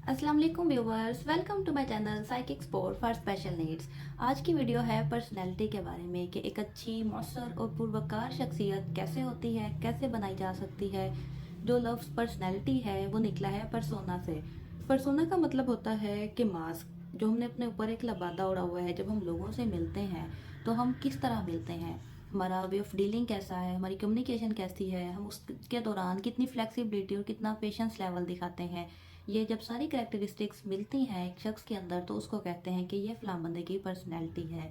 अस्सलाम वालेकुम viewers, welcome to my channel psychic sport for special needs. आज की वीडियो है पर्सनैलिटी के बारे में कि एक अच्छी मौसर और पुरवकार शख्सियत कैसे होती है, कैसे बनाई जा सकती है। जो लफ्ज़ पर्सनैलिटी है वो निकला है परसोना से। परसोना का मतलब होता है कि मास्क जो हमने अपने ऊपर एक लबादा ओढ़ा हुआ है। जब हम लोगों से मिलते हैं तो हम किस तरह मिलते हैं, हमारा वे ऑफ डीलिंग कैसा है, हमारी कम्युनिकेशन कैसी है, हम उसके दौरान कितनी फ्लेक्सिबिलिटी और कितना पेशेंस लेवल दिखाते हैं। ये जब सारी कैरेक्टरिस्टिक्स मिलती हैं एक शख्स के अंदर तो उसको कहते हैं कि ये फ़लाँ बंदे की पर्सनैलिटी है।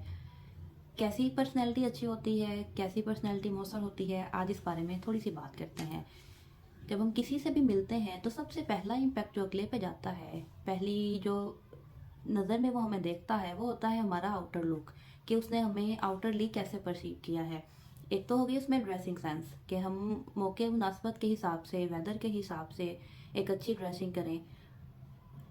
कैसी पर्सनैलिटी अच्छी होती है, कैसी पर्सनैलिटी मौसर होती है, आज इस बारे में थोड़ी सी बात करते हैं। जब हम किसी से भी मिलते हैं तो सबसे पहला इम्पैक्ट जो अगले पे जाता है, पहली जो नज़र में वो हमें देखता है वो होता है हमारा आउटर लुक, कि उसने हमें आउटरली कैसे परसीव किया है। एक तो होगी उसमें ड्रेसिंग सेंस कि हम मौके मुनासबत के हिसाब से, वेदर के हिसाब से एक अच्छी ड्रेसिंग करें,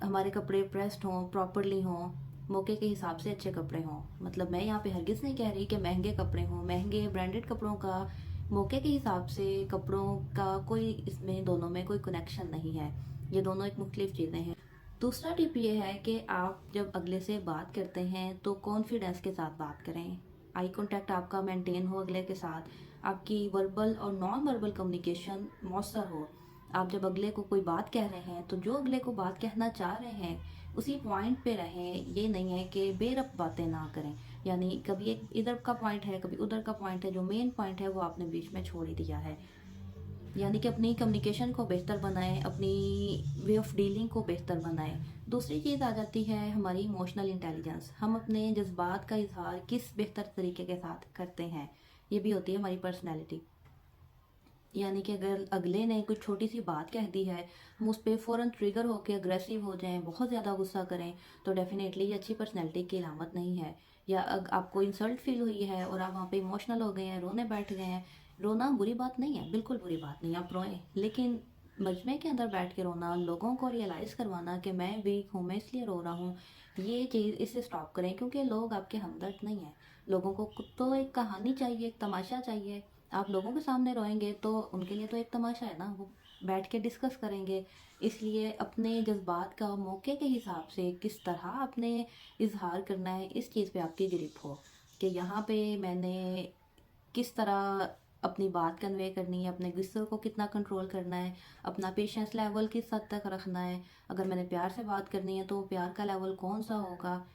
हमारे कपड़े प्रेस्ड हों, प्रॉपरली हों, मौके के हिसाब से अच्छे कपड़े हों। मतलब मैं यहाँ पे हरगिज़ नहीं कह रही कि महंगे कपड़े हों, महंगे ब्रांडेड कपड़ों का मौके के हिसाब से कपड़ों का कोई, इसमें दोनों में कोई कनेक्शन नहीं है। ये दोनों एक मुख्तलिफ चीज़ें हैं। दूसरा टिप ये है कि आप जब अगले से बात करते हैं तो कॉन्फिडेंस के साथ बात करें। आई कांटेक्ट आपका मेंटेन हो अगले के साथ, आपकी वर्बल और नॉन वर्बल कम्युनिकेशन मौसर हो। आप जब अगले को कोई बात कह रहे हैं तो जो अगले को बात कहना चाह रहे हैं उसी पॉइंट पे रहें। ये नहीं है कि बेरब बातें ना करें, यानी कभी एक इधर का पॉइंट है कभी उधर का पॉइंट है, जो मेन पॉइंट है वो आपने बीच में छोड़ ही दिया है। यानी कि अपनी कम्युनिकेशन को बेहतर बनाएं, अपनी वे ऑफ डीलिंग को बेहतर बनाएं। दूसरी चीज़ आ जाती है हमारी इमोशनल इंटेलिजेंस। हम अपने जज्बात का इजहार किस बेहतर तरीके के साथ करते हैं, ये भी होती है हमारी पर्सनैलिटी। यानी कि अगर अगले ने कुछ छोटी सी बात कह दी है, हम उस पर फ़ौरन ट्रिगर होकर अग्रेसिव हो जाएं, बहुत ज़्यादा गुस्सा करें, तो डेफिनेटली ये अच्छी पर्सनैलिटी की अलामत नहीं है। या आपको इंसल्ट फील हुई है और आप वहाँ पे इमोशनल हो गए हैं, रोने बैठ गए हैं। रोना बुरी बात नहीं है, बिल्कुल बुरी बात नहीं, आप रोएं, लेकिन मजमे के अंदर बैठ के रोना, लोगों को रियलाइज़ करवाना कि मैं वीक हूँ, मैं इसलिए रो रहा हूँ, ये चीज़ इससे स्टॉप करें। क्योंकि लोग आपके हमदर्द नहीं हैं। लोगों को तो एक कहानी चाहिए, एक तमाशा चाहिए। आप लोगों के सामने रोएंगे तो उनके लिए तो एक तमाशा है ना, वो बैठ के डिस्कस करेंगे। इसलिए अपने जज्बात का मौके के हिसाब से किस तरह आपने इजहार करना है, इस चीज़ पे आपकी ग्रिप हो कि यहाँ पे मैंने किस तरह अपनी बात कन्वे करनी है, अपने गुस्से को कितना कंट्रोल करना है, अपना पेशेंस लेवल किस हद तक रखना है। अगर मैंने प्यार से बात करनी है तो प्यार का लेवल कौन सा होगा।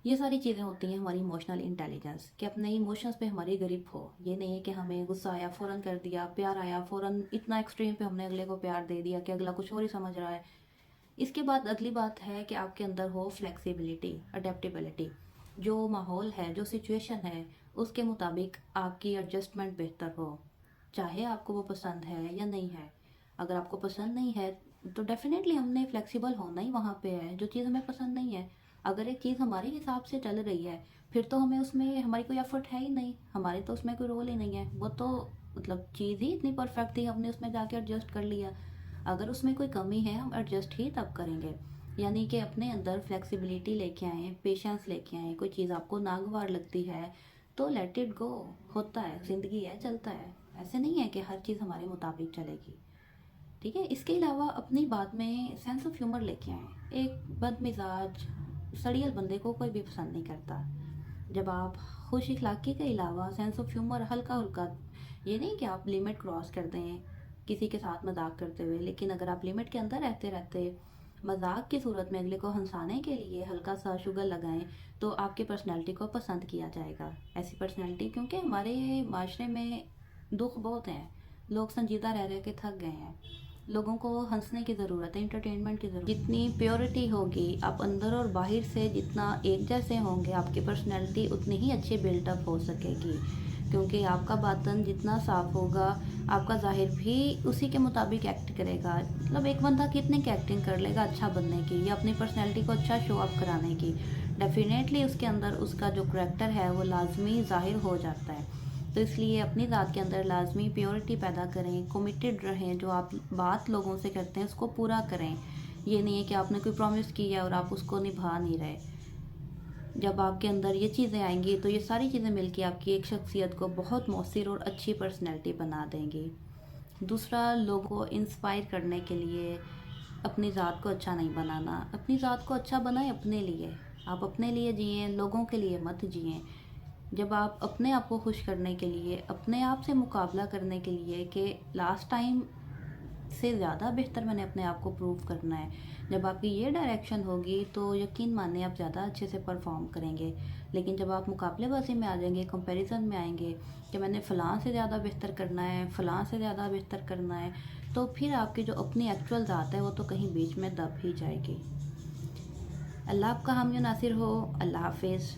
ये सारी चीज़ें होती हैं हमारी इमोशनल इंटेलिजेंस, कि अपने इमोशंस पे हमारी ग्रिप हो। ये नहीं है कि हमें गुस्सा आया फ़ौरन कर दिया, प्यार आया फ़ौरन इतना एक्सट्रीम पे हमने अगले को प्यार दे दिया कि अगला कुछ और ही समझ रहा है। इसके बाद अगली बात है कि आपके अंदर हो फ्लेक्सिबिलिटी, अडेप्टेबिलिटी। जो माहौल है, जो सिचुएशन है, उसके मुताबिक आपकी एडजस्टमेंट बेहतर हो, चाहे आपको वो पसंद है या नहीं है। अगर आपको पसंद नहीं है तो डेफिनेटली हमने फ्लेक्सिबल होना ही वहाँ पे है, जो चीज़ हमें पसंद नहीं है। अगर एक चीज़ हमारे हिसाब से चल रही है फिर तो हमें उसमें हमारी कोई एफर्ट है ही नहीं, हमारे तो उसमें कोई रोल ही नहीं है। वो तो मतलब चीज़ ही इतनी परफेक्ट थी, हमने उसमें जाके एडजस्ट कर लिया। अगर उसमें कोई कमी है हम एडजस्ट ही तब करेंगे। यानी कि अपने अंदर फ्लेक्सिबिलिटी लेके आएँ, पेशेंस लेके आएँ। कोई चीज़ आपको नागवार लगती है तो लेट इट गो, होता है, ज़िंदगी है, चलता है। ऐसे नहीं है कि हर चीज़ हमारे मुताबिक चलेगी। ठीक है, इसके अलावा अपनी बात में सेंस ऑफ ह्यूमर लेके आएँ। एक बदमिजाज सड़ियल बंदे को कोई भी पसंद नहीं करता। जब आप खुश इखलाकी के अलावा सेंस ऑफ ह्यूमर हल्का हल्का, ये नहीं कि आप लिमिट क्रॉस कर दें किसी के साथ मजाक करते हुए, लेकिन अगर आप लिमिट के अंदर रहते रहते मजाक की सूरत में अगले को हंसाने के लिए हल्का सा शुगर लगाएं तो आपकी पर्सनैलिटी को पसंद किया जाएगा। ऐसी पर्सनैलिटी, क्योंकि हमारे माशरे में दुख बहुत हैं, लोग संजीदा रह रह के थक गए हैं। लोगों को हंसने की ज़रूरत है, इंटरटेनमेंट की ज़रूरत। जितनी प्योरिटी होगी, आप अंदर और बाहर से जितना एक जैसे होंगे, आपकी पर्सनैलिटी उतनी ही अच्छी बिल्टअप हो सकेगी। क्योंकि आपका बातन जितना साफ होगा आपका ज़ाहिर भी उसी के मुताबिक एक्ट करेगा। मतलब एक बंदा कितने की एक्टिंग कर लेगा अच्छा बनने की या अपनी पर्सनैलिटी को अच्छा शो अप कराने की, डेफिनेटली उसके अंदर उसका जो करैक्टर है वो लाजमी ज़ाहिर हो जाता है। तो इसलिए अपनी ज़ात के अंदर लाजमी प्योरिटी पैदा करें, कमिटेड रहें, जो आप बात लोगों से करते हैं उसको पूरा करें। ये नहीं है कि आपने कोई प्रॉमिस की है और आप उसको निभा नहीं रहे। जब आपके अंदर ये चीज़ें आएंगी तो ये सारी चीज़ें मिलके आपकी एक शख्सियत को बहुत मौसर और अच्छी पर्सनैलिटी बना देंगी। दूसरा, लोगों को इंस्पायर करने के लिए अपनी ज़ात को अच्छा नहीं बनाना। अपनी ज़ात को अच्छा बनाएं अपने लिए। आप अपने लिए जिएं, लोगों के लिए मत जिएं। जब आप अपने आप को खुश करने के लिए, अपने आप से मुकाबला करने के लिए कि लास्ट टाइम से ज़्यादा बेहतर मैंने अपने आप को प्रूव करना है, जब आपकी ये डायरेक्शन होगी तो यकीन मानिए आप ज़्यादा अच्छे से परफॉर्म करेंगे। लेकिन जब आप मुकाबलेबाजी में आ जाएंगे, कंपैरिजन में आएंगे कि मैंने फ़लाँ से ज़्यादा बेहतर करना है, फ़लाँ से ज़्यादा बेहतर करना है, तो फिर आपकी जो अपनी एक्चुअल ज़ात है वो तो कहीं बीच में दब ही जाएगी। अल्लाह आपका हामी नासिर हो। अल्लाह हाफिज़।